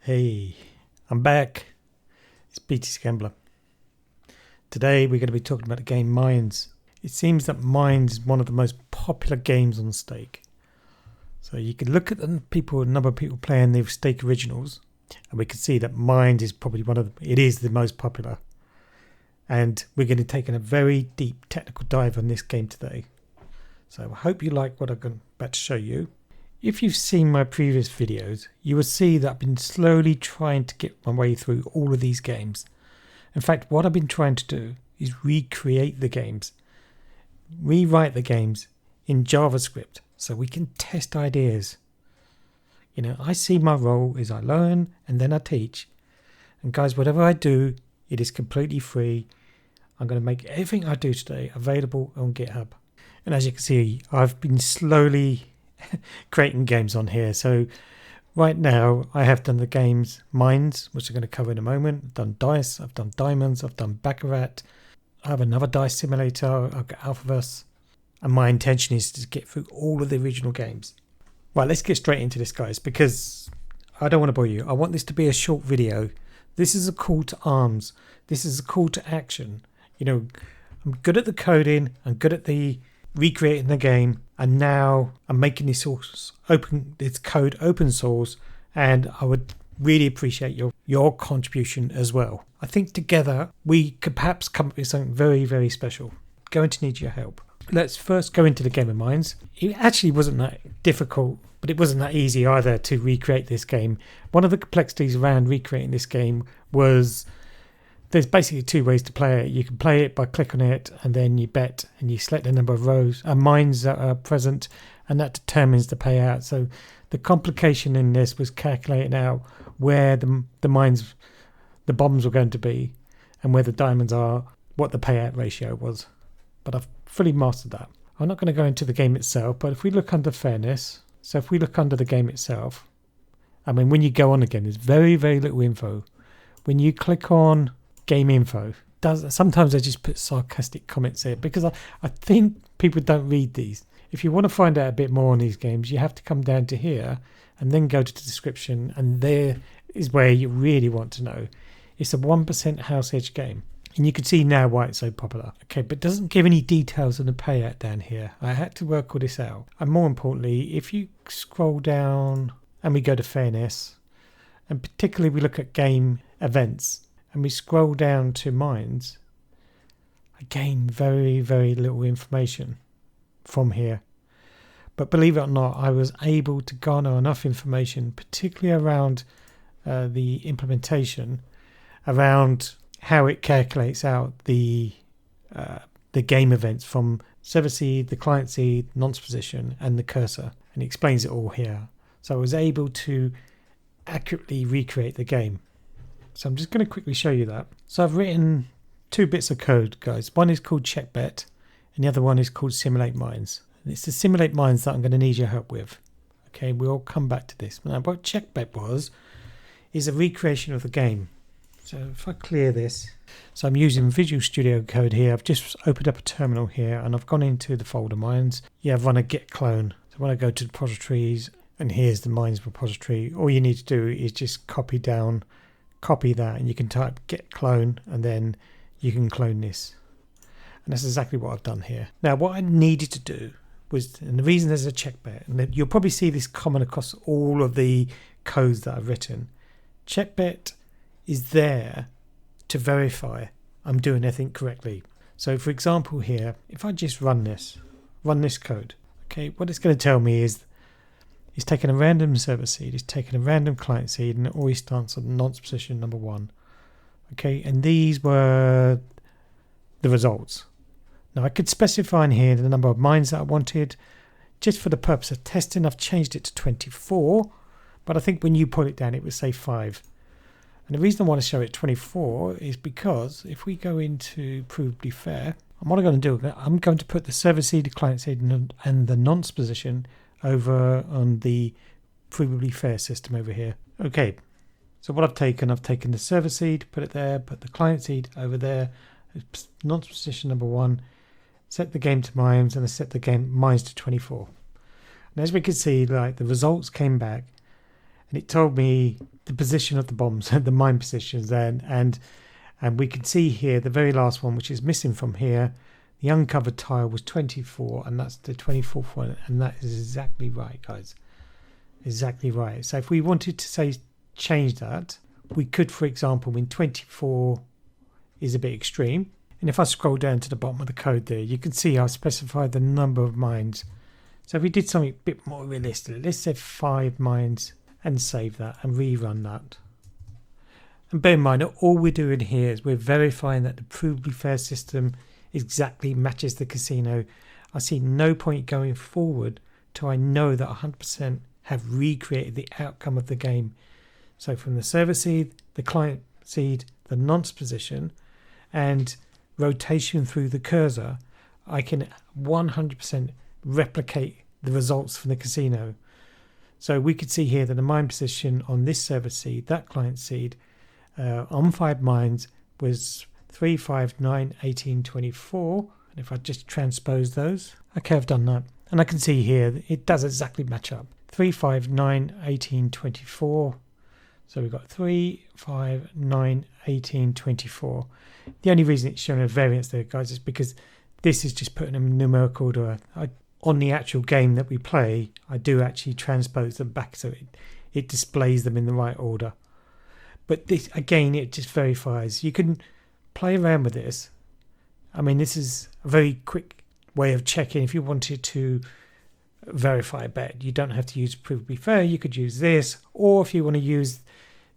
Hey, I'm back. It's BT's Gambler. Today we're going to be talking about the game Mines. It seems that Mines is one of the most popular games on Stake. So you can look at the number of people playing the Stake originals, and we can see that Mines is probably it is the most popular. And we're going to take a very deep technical dive on this game today. So I hope you like what I'm about to show you. If you've seen my previous videos, you will see that I've been slowly trying to get my way through all of these games. In fact, what I've been trying to do is recreate the games, rewrite the games in JavaScript so we can test ideas. I see my role is I learn and then I teach. And guys, whatever I do, it is completely free. I'm going to make everything I do today available on GitHub. And as you can see, I've been slowly creating games on here. So right now I have done the games Mines, which I'm going to cover in a moment. I've done Dice, I've done Diamonds, I've done Baccarat. I have another Dice simulator, I've got Alphaverse. And my intention is to get through all of the original games. Right, let's get straight into this, guys, because I don't want to bore you. I want this to be a short video. This is a call to arms. This is a call to action. I'm good at the coding, I'm good at the recreating the game, and now I'm making this code open source, and I would really appreciate your contribution as well. I think together we could perhaps come up with something very, very special. Going to need your help. Let's first go into the game of Mines. It actually wasn't that difficult, but it wasn't that easy either to recreate this game. One of the complexities around recreating this game was there's basically two ways to play it. You can play it by clicking on it and then you bet and you select the number of rows and mines that are present, and that determines the payout. So the complication in this was calculating out where the mines, the bombs were going to be, and where the diamonds are, what the payout ratio was. But I've fully mastered that. I'm not going to go into the game itself, but if we look under fairness, so if we look under the game itself, when you go on the game, there's very, very little info. When you click on game info, sometimes I just put sarcastic comments there because I think people don't read these. If you want to find out a bit more on these games, you have to come down to here and then go to the description, and there is where you really want to know. It's a 1% house edge game, and you can see now why it's so popular. Okay, but it doesn't give any details on the payout down here. I had to work all this out. And more importantly, if you scroll down and we go to fairness, and particularly we look at game events, and we scroll down to Mines, again, very, very little information from here. But believe it or not, I was able to garner enough information, particularly around the implementation, around how it calculates out the game events from server seed, the client seed, nonce position, and the cursor. And it explains it all here. So I was able to accurately recreate the game. So I'm just going to quickly show you that. So I've written two bits of code, guys. One is called checkbet, and the other one is called simulate mines. And it's the simulate mines that I'm going to need your help with. Okay, we'll come back to this. Now, what checkbet is a recreation of the game. So if I clear this, so I'm using Visual Studio Code here. I've just opened up a terminal here, and I've gone into the folder Mines. I've run a git clone. So when I go to the repositories, and here's the Mines repository, all you need to do is just copy that, and you can type git clone, and then you can clone this. And that's exactly what I've done here. Now, what I needed to do was, and the reason there's a checkbet, and you'll probably see this common across all of the codes that I've written. Checkbet is there to verify I'm doing everything correctly. So for example here, if I just run this code, okay, what it's going to tell me is it's taken a random server seed, it's taken a random client seed, and it always starts on nonce position number 1. Okay, and these were the results. Now I could specify in here the number of mines that I wanted. Just for the purpose of testing, I've changed it to 24, but I think when you put it down, it would say 5. And the reason I want to show it 24 is because if we go into Provably Fair, what I'm going to do, I'm going to put the server seed, the client seed, and the nonce position over on the Provably Fair system over here. Okay, so what I've taken the server seed, put it there, put the client seed over there, nonce position number 1, set the game to Mines, and I set the game Mines to 24. And as we can see, like, the results came back, and it told me the position of the bombs, the mine positions then, and we can see here the very last one, which is missing from here. The uncovered tile was 24, and that's the 24th one, and that is exactly right, guys. Exactly right. So if we wanted to say change that, we could, for example, when 24 is a bit extreme, and if I scroll down to the bottom of the code there, you can see I've specified the number of mines. So if we did something a bit more realistic, let's say 5 mines, and save that and rerun that. And bear in mind, all we're doing here is we're verifying that the Provably Fair system exactly matches the casino. I see no point going forward till I know that 100% have recreated the outcome of the game. So from the server seed, the client seed, the nonce position, and rotation through the cursor, I can 100% replicate the results from the casino. So we could see here that the mine position on this server seed, that client seed, on 5 mines was 3, 5, 9, 18, 24. And if I just transpose those, okay, I've done that. And I can see here it does exactly match up. 3, 5, 9, 18, 24. So we've got 3, 5, 9, 18, 24. The only reason it's showing a variance there, guys, is because this is just putting them in numerical order. On the actual game that we play, I do actually transpose them back so it displays them in the right order. But this, again, it just verifies. You can play around with this. I mean, this is a very quick way of checking if you wanted to verify a bet. You don't have to use Provably Fair. You could use this, or if you want to use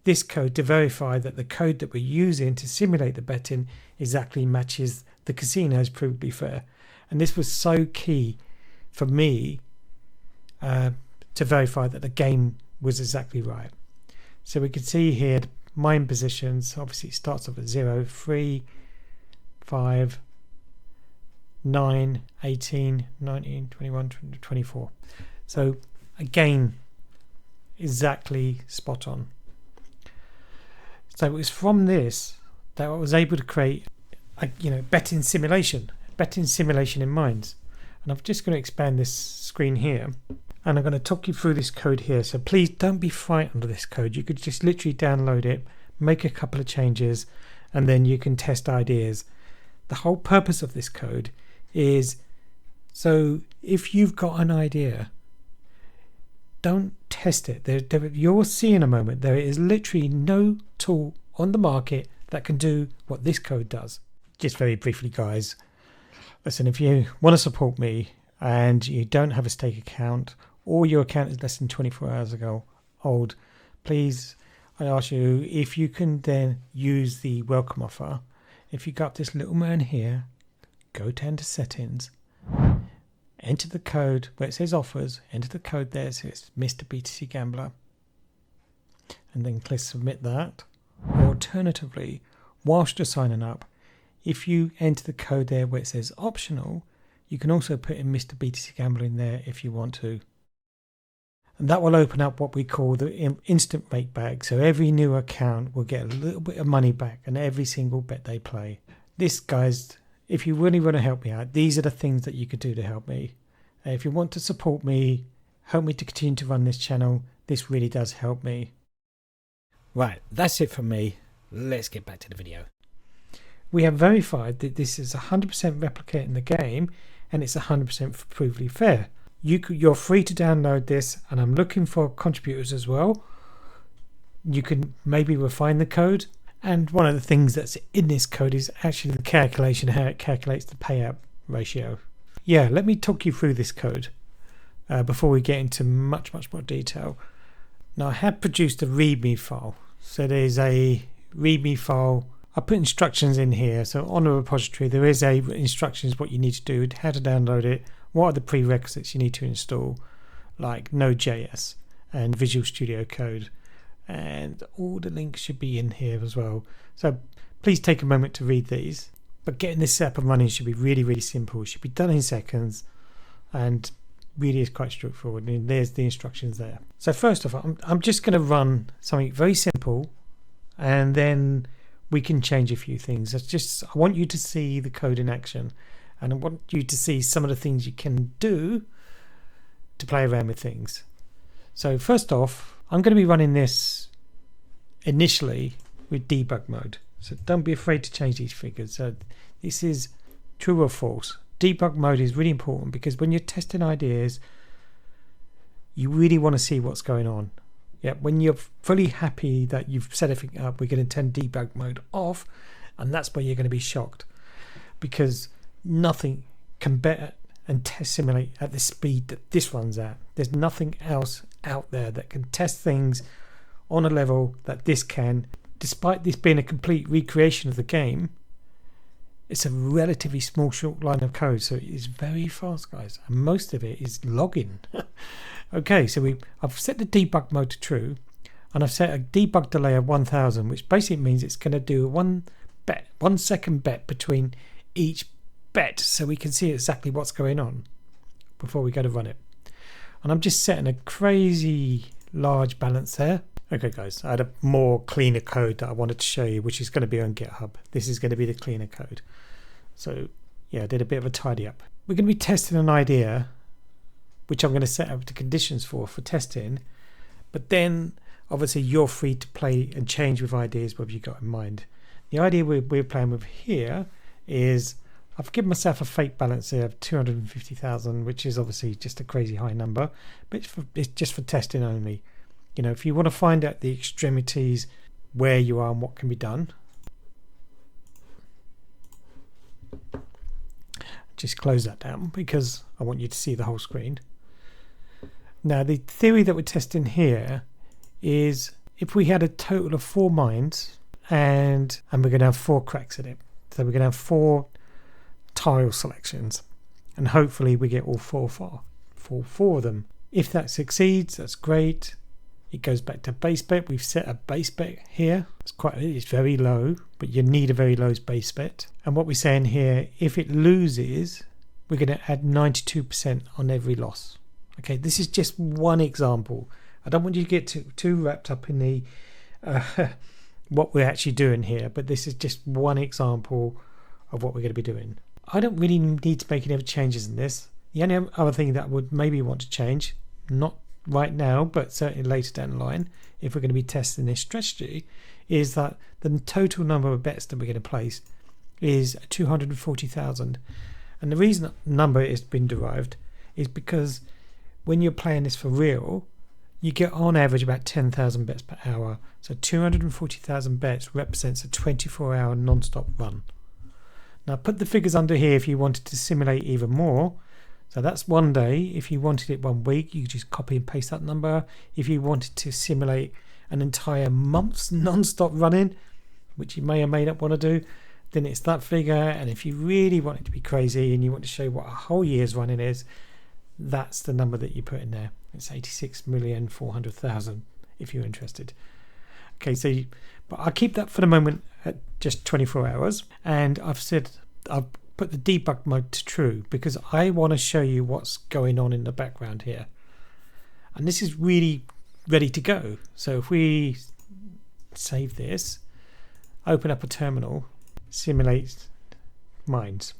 this code to verify that the code that we're using to simulate the betting exactly matches the casino's Provably Fair. And this was so key for me to verify that the game was exactly right. So we can see here the mine positions. Obviously it starts off at 0, 3, 5, 9, 18, 19, 21, 22, 24. So again, exactly spot on. So it was from this that I was able to create a betting simulation in mines. And I'm just going to expand this screen here, and I'm going to talk you through this code here. So please don't be frightened of this code. You could just literally download it, make a couple of changes, and then you can test ideas. The whole purpose of this code is so if you've got an idea, don't test it. You'll see in a moment there is literally no tool on the market that can do what this code does. Just very briefly, guys. Listen, if you want to support me and you don't have a stake account, or your account is less than 24 hours ago old, please, I ask you if you can then use the welcome offer. If you got this little man here, go down to settings, enter the code where it says offers, enter the code there, so it's Mr. BTC Gambler, and then click submit that. Alternatively, whilst you're signing up, if you enter the code there where it says optional, you can also put in Mr. BTC Gambler in there if you want to. And that will open up what we call the instant rake bag. So every new account will get a little bit of money back on every single bet they play. This, guys, if you really want to help me out, these are the things that you could do to help me. If you want to support me, help me to continue to run this channel, this really does help me. Right, that's it from me. Let's get back to the video. We have verified that this is 100% replicating the game, and it's 100% Provably Fair. You're free to download this, and I'm looking for contributors as well. You can maybe refine the code, and one of the things that's in this code is actually the calculation, how it calculates the payout ratio. Yeah, let me talk you through this code before we get into much more detail. Now, I have produced a README file. So there's a README file. I put instructions in here. So on the repository, there is instructions what you need to do, how to download it, what are the prerequisites you need to install, like Node.js and Visual Studio Code. And all the links should be in here as well. So please take a moment to read these. But getting this set up and running should be really simple. It should be done in seconds, and really is quite straightforward. And there's the instructions there. So first off, I'm just going to run something very simple, and then we can change a few things. I want you to see the code in action, and I want you to see some of the things you can do to play around with things. So first off, I'm going to be running this initially with debug mode. So don't be afraid to change these figures. So this is true or false. Debug mode is really important because when you're testing ideas, you really want to see what's going on. Yeah, when you're fully happy that you've set everything up, we're going to turn debug mode off, and that's where you're going to be shocked, because nothing can better and test simulate at the speed that this runs at. There's nothing else out there that can test things on a level that this can. Despite this being a complete recreation of the game, it's a relatively small short line of code, so it is very fast, guys, and most of it is logging. Okay, so I've set the debug mode to true, and I've set a debug delay of 1000, which basically means it's going to do 1 second bet between each bet, so we can see exactly what's going on before we go to run it. And I'm just setting a crazy large balance there. Okay guys, I had a more cleaner code that I wanted to show you, which is going to be on GitHub. This is going to be the cleaner code. So yeah, I did a bit of a tidy up. We're going to be testing an idea, which I'm going to set up the conditions for testing, but then obviously you're free to play and change with ideas what you've got in mind. The idea we're playing with here is I've given myself a fake balance here of 250,000, which is obviously just a crazy high number, but it's just for testing only. You know, if you want to find out the extremities, where you are and what can be done, just close that down because I want you to see the whole screen. Now, the theory that we're testing here is if we had a total of 4 mines and we're going to have 4 cracks in it. So we're going to have 4 tile selections, and hopefully we get all 4 of them. If that succeeds, that's great. It goes back to base bet. We've set a base bet here. It's very low, but you need a very low base bet. And what we're saying here, if it loses, we're going to add 92% on every loss. Okay, this is just one example. I don't want you to get too wrapped up in the what we're actually doing here, but this is just one example of what we're going to be doing. I don't really need to make any other changes in this. The only other thing that I would maybe want to change, not right now, but certainly later down the line, if we're going to be testing this strategy, is that the total number of bets that we're going to place is 240,000. And the reason that number has been derived is because when you're playing this for real, you get on average about 10,000 bets per hour. So 240,000 bets represents a 24-hour non-stop run. Now put the figures under here if you wanted to simulate even more. So that's 1 day. If you wanted it 1 week, you could just copy and paste that number. If you wanted to simulate an entire month's non-stop running, which you may or may not want to do, then it's that figure. And if you really want it to be crazy and you want to show what a whole year's running is, that's the number that you put in there. It's 86,400,000 if you're interested. Okay, so but I'll keep that for the moment at just 24 hours. And I've put the debug mode to true because I want to show you what's going on in the background here. And this is really ready to go. So if we save this, open up a terminal, simulate mines.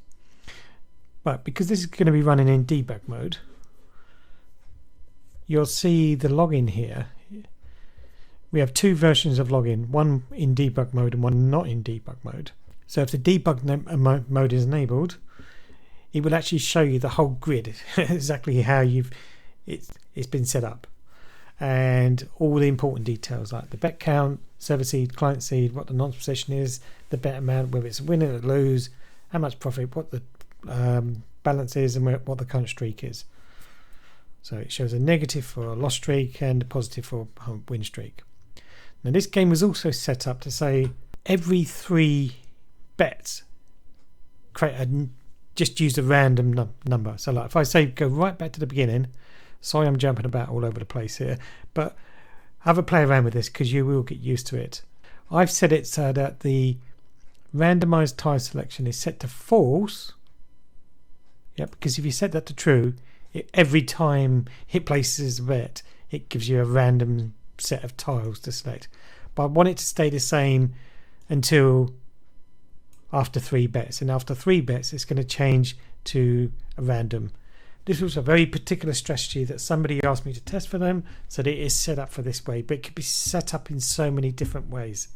But because this is going to be running in debug mode, you'll see the login here. We have 2 versions of login, one in debug mode and one not in debug mode. So if the debug mode is enabled, it will actually show you the whole grid, exactly how it's been set up, and all the important details like the bet count, server seed, client seed, what the nonce position is, the bet amount, whether it's a win or a lose, how much profit, what the balance is, and what the current streak is. So it shows a negative for a loss streak and a positive for a win streak. Now this game was also set up to say every 3 bets just use a random number. So like if I say go right back to the beginning, sorry I'm jumping about all over the place here, but have a play around with this because you will get used to it. I've set it so that the randomized tile selection is set to false. Yep, because if you set that to true, every time it places a bet, it gives you a random set of tiles to select. But I want it to stay the same until after 3 bets, and after 3 bets it's going to change to a random. This was a very particular strategy that somebody asked me to test for them, so that it is set up for this way, but it could be set up in so many different ways.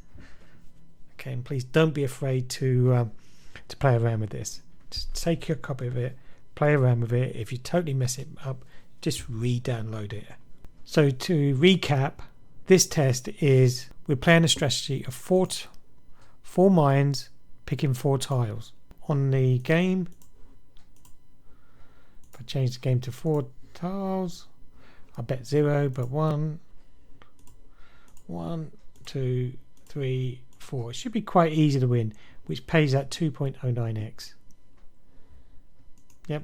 Okay, and please don't be afraid to play around with this. Just take your copy of it, play around with it. If you totally mess it up, just re-download it. So to recap, this test is we're playing a strategy of four mines, picking 4 tiles. On the game, if I change the game to 4 tiles, I bet 0, but 1, 2, 3, 4. It should be quite easy to win, which pays at 2.09x. Yep.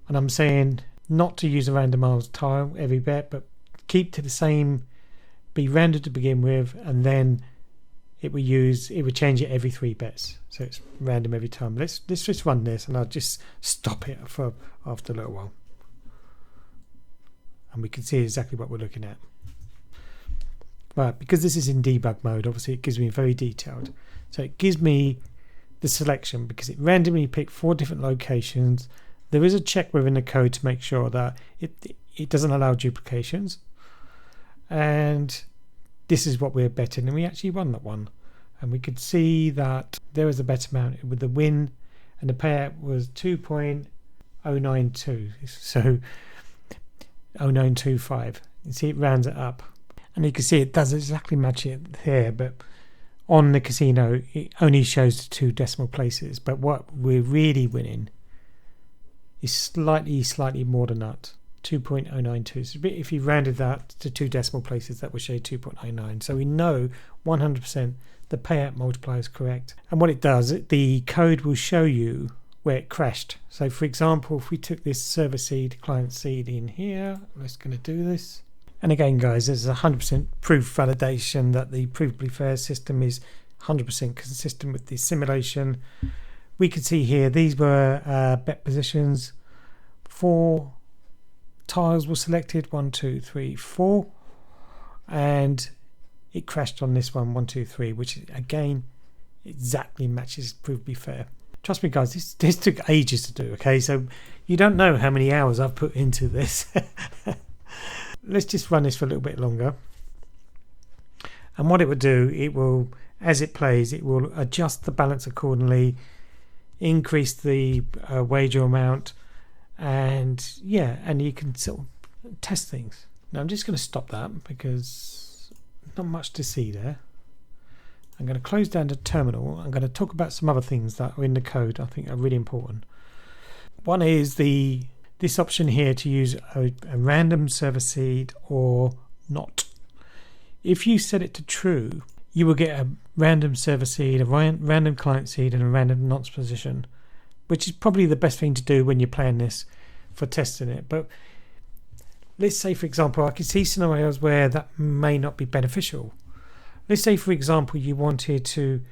And I'm saying not to use a randomized tile every bet, but keep to the same, be random to begin with, and then it would change it every 3 bets. So it's random every time. Let's just run this, and I'll just stop it for after a little while. And we can see exactly what we're looking at. Right, because this is in debug mode, obviously it gives me very detailed. So it gives me the selection because it randomly picked 4 different locations. There is a check within the code to make sure that it doesn't allow duplications. And this is what we're betting, and we actually won that one. And we could see that there was a bet amount with the win, and the payout was 2.092. So 0.925. You see it rounds it up. And you can see it does exactly match it here, but on the casino it only shows the 2 decimal places. But what we're really winning is slightly more than that, 2.092. So if you rounded that to 2 decimal places, that would show 2.09. So we know 100% the payout multiplier is correct. And what it does, the code will show you where it crashed. So for example, if we took this server seed, client seed in here, I'm just going to do this. And again, guys, there's 100% proof validation that the Provably Fair system is 100% consistent with the simulation. We can see here these were bet positions. 4 tiles were selected, 1, 2, 3, 4, and it crashed on this one, 1, 2, 3, which again exactly matches Provably Fair. Trust me, guys, this took ages to do. Okay, so you don't know how many hours I've put into this. Let's just run this for a little bit longer. And what it will do, it will, as it plays, it will adjust the balance accordingly, increase the wager amount, and yeah, and you can sort of test things. Now I'm just going to stop that because not much to see there. I'm going to close down the terminal. I'm going to talk about some other things that are in the code I think are really important. One is this option here to use a random server seed or not. If you set it to true, you will get a random server seed, a random client seed, and a random nonce position, which is probably the best thing to do when you're playing this for testing it. But let's say, for example, I can see scenarios where that may not be beneficial. Let's say, for example, you wanted to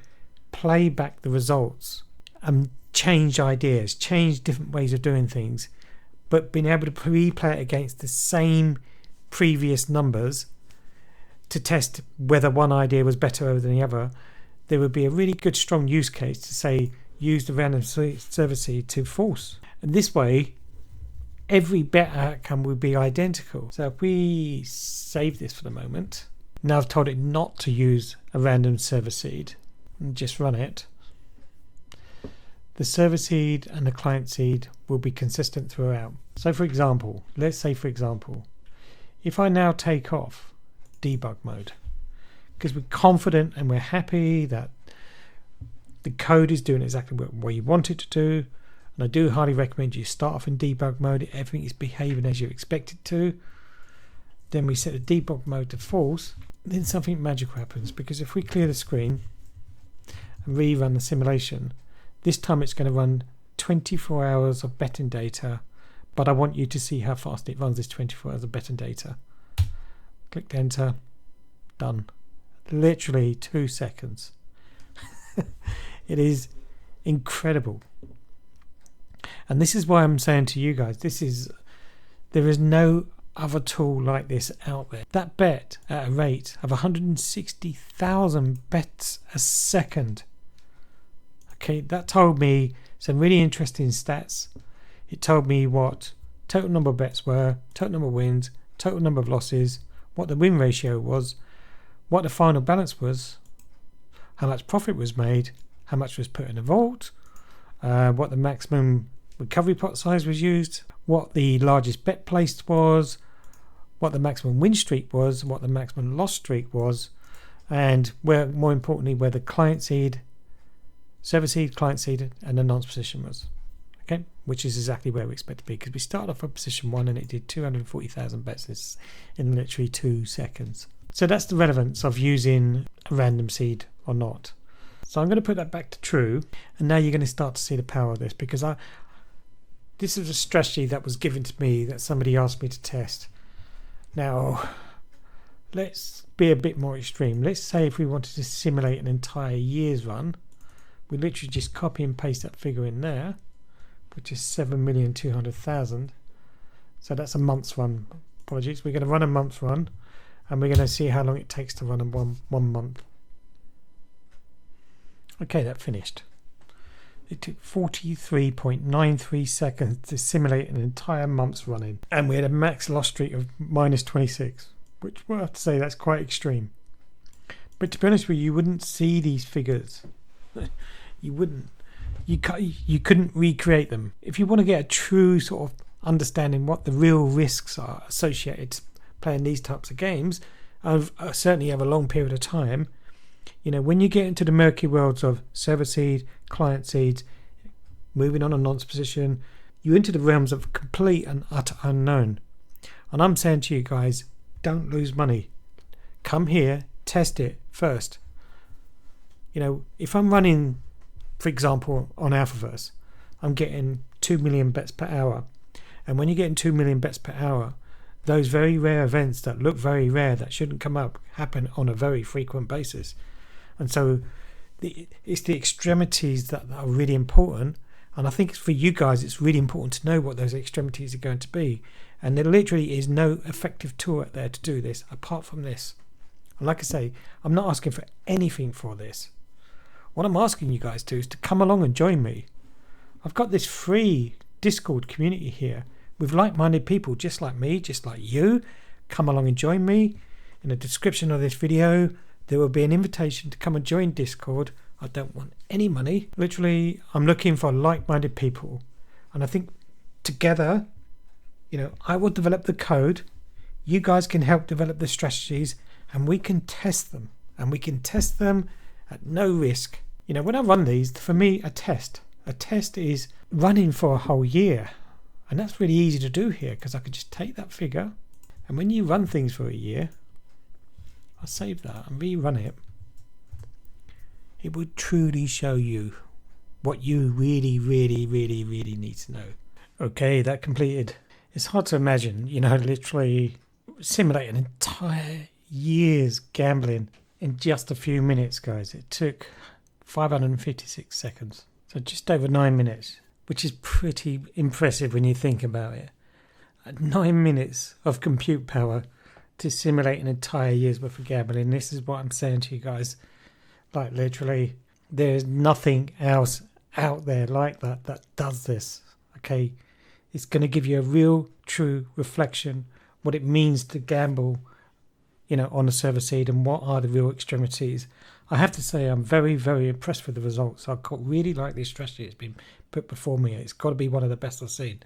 play back the results and change ideas, change different ways of doing things, but being able to replay it against the same previous numbers to test whether one idea was better than the other, there would be a really good strong use case to say use the random server seed to false. And this way, every bet outcome would be identical. So if we save this for the moment, now I've told it not to use a random server seed and just run it. The server seed and the client seed will be consistent throughout. So for example, let's say for example, if I now take off debug mode, because we're confident and we're happy that the code is doing exactly what you want it to do, and I do highly recommend you start off in debug mode, everything is behaving as you expect it to, then we set the debug mode to false, then something magical happens, because if we clear the screen and rerun the simulation, this time it's going to run 24 hours of betting data, but I want you to see how fast it runs this 24 hours of betting data. Click enter, done. Literally 2 seconds. It is incredible. And this is why I'm saying to you guys, there is no other tool like this out there. That bet at a rate of 160,000 bets a second. Okay, that told me some really interesting stats. It told me what total number of bets were, total number of wins, total number of losses, what the win ratio was, what the final balance was, how much profit was made, how much was put in the vault, what the maximum recovery pot size was used, what the largest bet placed was, what the maximum win streak was, what the maximum loss streak was, and where, more importantly, where the client seed, server seed, client seed, and the nonce position was. Okay, which is exactly where we expect to be, because we started off at position 1 and it did 240,000 bets in literally 2 seconds. So that's the relevance of using a random seed or not. So I'm going to put that back to true, and now you're going to start to see the power of this, because this is a strategy that was given to me that somebody asked me to test. Now, let's be a bit more extreme. Let's say if we wanted to simulate an entire year's run, we literally just copy and paste that figure in there, which is 7,200,000. So that's a month's run. Apologies. We're going to run a month's run, and we're going to see how long it takes to run in one month. Okay, that finished. It took 43.93 seconds to simulate an entire month's running, and we had a max loss streak of -26, which we'll have to say that's quite extreme. But to be honest with you wouldn't see these figures. You wouldn't. You couldn't recreate them. If you want to get a true sort of understanding what the real risks are associated to playing these types of games, certainly over a long period of time, when you get into the murky worlds of server seed, client seeds, moving on a nonce position, you're into the realms of complete and utter unknown. And I'm saying to you guys, don't lose money. Come here, test it first. If I'm running, for example, on Alphaverse, I'm getting 2 million bets per hour. And when you're getting 2 million bets per hour, those very rare events that look very rare, that shouldn't come up, happen on a very frequent basis. And so it's the extremities that are really important. And I think for you guys, it's really important to know what those extremities are going to be. And there literally is no effective tool out there to do this apart from this. And like I say, I'm not asking for anything for this. What I'm asking you guys to is to come along and join me. I've got this free Discord community here with like-minded people just like me, just like you. Come along and join me. In the description of this video, there will be an invitation to come and join Discord. I don't want any money. Literally, I'm looking for like-minded people. And I think together, I will develop the code. You guys can help develop the strategies, and we can test them. And we can test them at no risk. When I run these, for me, a test is running for a whole year. And that's really easy to do here, because I could just take that figure, and when you run things for a year, I'll save that and rerun it. It would truly show you what you really, really, really, really need to know. Okay, that completed. It's hard to imagine, literally simulate an entire year's gambling in just a few minutes, guys. It took 556 seconds. So just over 9 minutes, which is pretty impressive when you think about it. 9 minutes of compute power to simulate an entire year's worth of gambling. This is what I'm saying to you guys. Like literally, there's nothing else out there like that does this. Okay, it's going to give you a real, true reflection what it means to gamble, on a server seed, and what are the real extremities. I have to say I'm very, very impressed with the results. I really like this strategy that's been put before me. It's got to be one of the best I've seen.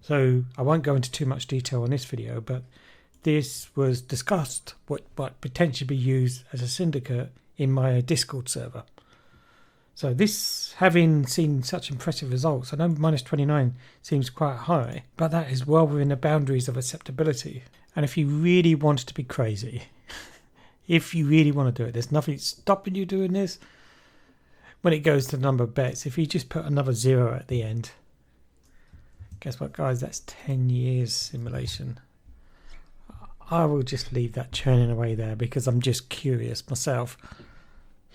So I won't go into too much detail on this video, but this was discussed what potentially be used as a syndicate in my Discord server. So this, having seen such impressive results, I know -29 seems quite high, but that is well within the boundaries of acceptability. And if you really wanted to be crazy, if you really want to do it, there's nothing stopping you doing this. When it goes to the number of bets, if you just put another 0 at the end, guess what, guys? That's 10 years simulation. I will just leave that churning away there, because I'm just curious myself.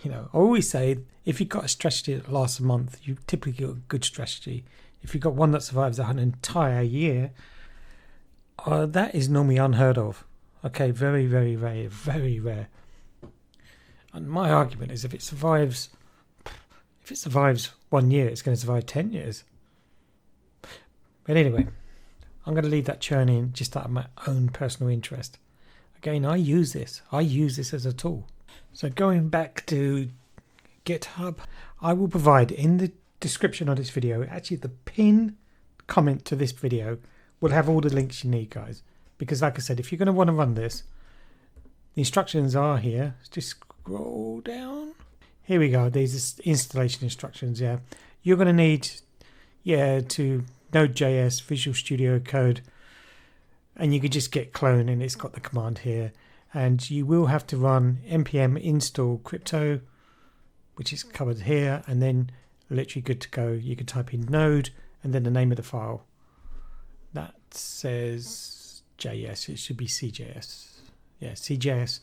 I always say, if you've got a strategy that lasts a month, you typically get a good strategy. If you've got one that survives an entire year, that is normally unheard of. Okay, very, very, very, very rare. And my argument is, if it survives 1 year, it's going to survive 10 years. But anyway, I'm going to leave that churning just out of my own personal interest. Again, I use this as a tool. So going back to GitHub, I will provide in the description of this video, actually the pin comment to this video will have all the links you need, guys. Because like I said, if you're going to want to run this, the instructions are here. Let's just scroll down. Here we go. These are installation instructions. Yeah, you're going to need to Node.js, Visual Studio Code, and you could just get clone, and it's got the command here. And you will have to run npm install crypto, which is covered here, and then literally good to go. You can type in node and then the name of the file. That says JS. It should be CJS. Yeah, CJS.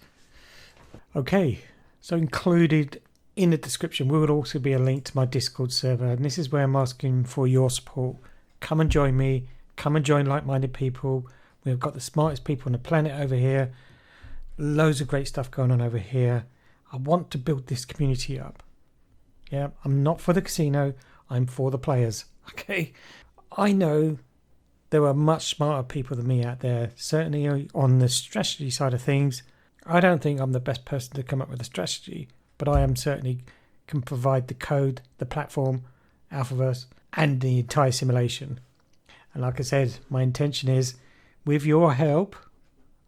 Okay, so included in the description will also be a link to my Discord server, and this is where I'm asking for your support. Come and join me. Come and join like-minded people. We've got the smartest people on the planet over here. Loads of great stuff going on over here. I want to build this community up. Yeah, I'm not for the casino. I'm for the players. Okay, I know there are much smarter people than me out there, certainly on the strategy side of things. I don't think I'm the best person to come up with a strategy, but I am certainly can provide the code, the platform, Alphaverse, and the entire simulation. And like I said, my intention is with your help,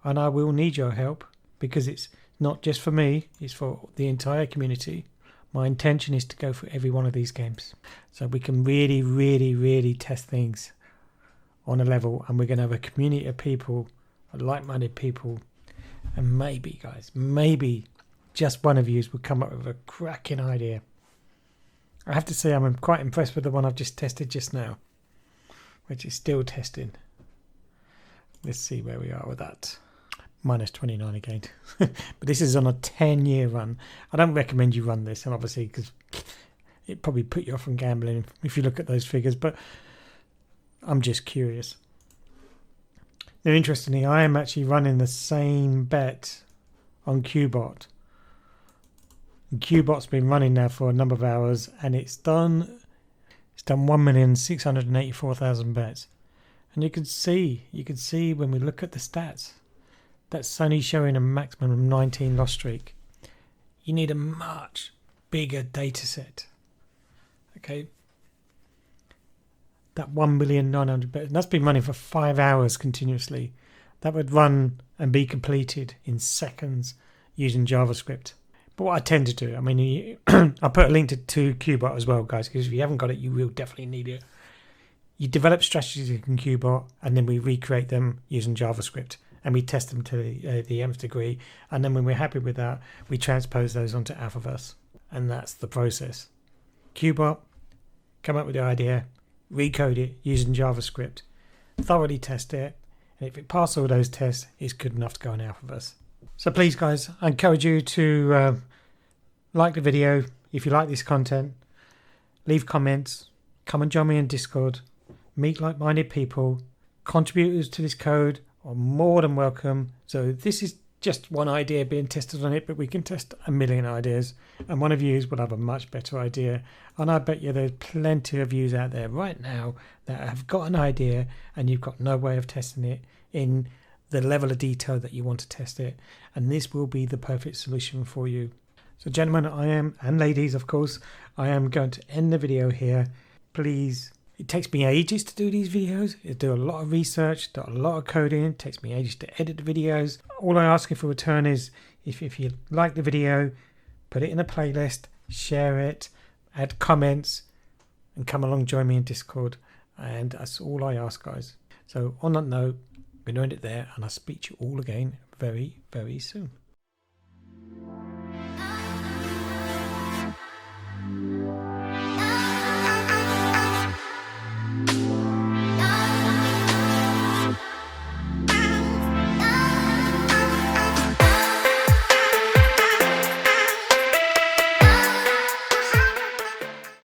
and I will need your help because it's not just for me, it's for the entire community. My intention is to go for every one of these games so we can really, really, really test things on a level, and we're going to have a community of people, like-minded people, and maybe, guys, maybe just one of you will come up with a cracking idea. I have to say I'm quite impressed with the one I've just tested just now, which is still testing. Let's see where we are with that. Minus 29 again. But this is on a 10-year run. I don't recommend you run this, and obviously because it probably put you off from gambling if you look at those figures, but I'm just curious. Now, interestingly, I am actually running the same bet on Qbot. And Qbot's been running now for a number of hours, and it's done 1,684,000 bets. And you can see when we look at the stats, that's only showing a maximum of 19 loss streak. You need a much bigger data set. Okay. That 1,900,000 bets, that's been running for 5 hours continuously. That would run and be completed in seconds using JavaScript. But what I tend to do, I mean, I'll put a link to Qbot as well, guys, because if you haven't got it, you will definitely need it. You develop strategies in Qbot, and then we recreate them using JavaScript, and we test them to the nth degree. And then when we're happy with that, we transpose those onto Alphaverse. And that's the process. Qbot, come up with the idea, recode it using JavaScript, thoroughly test it, and if it passes all those tests, it's good enough to go on Alphaverse. So please, guys, I encourage you to like the video if you like this content, leave comments, come and join me in Discord, meet like-minded people. Contributors to this code are more than welcome. So this is just one idea being tested on it, but we can test a million ideas, and one of you will have a much better idea. And I bet you there's plenty of yous out there right now that have got an idea and you've got no way of testing it in the level of detail that you want to test it, and this will be the perfect solution for you. So gentlemen, and ladies, of course, I am going to end the video here. Please, it takes me ages to do these videos. I do a lot of research, do a lot of coding. It takes me ages to edit the videos. All I ask for return is if you like the video, put it in a playlist, share it, add comments, and come along, join me in Discord. And that's all I ask, guys. So on that note, I'm going to end it there, and I'll speak to you all again very, very soon.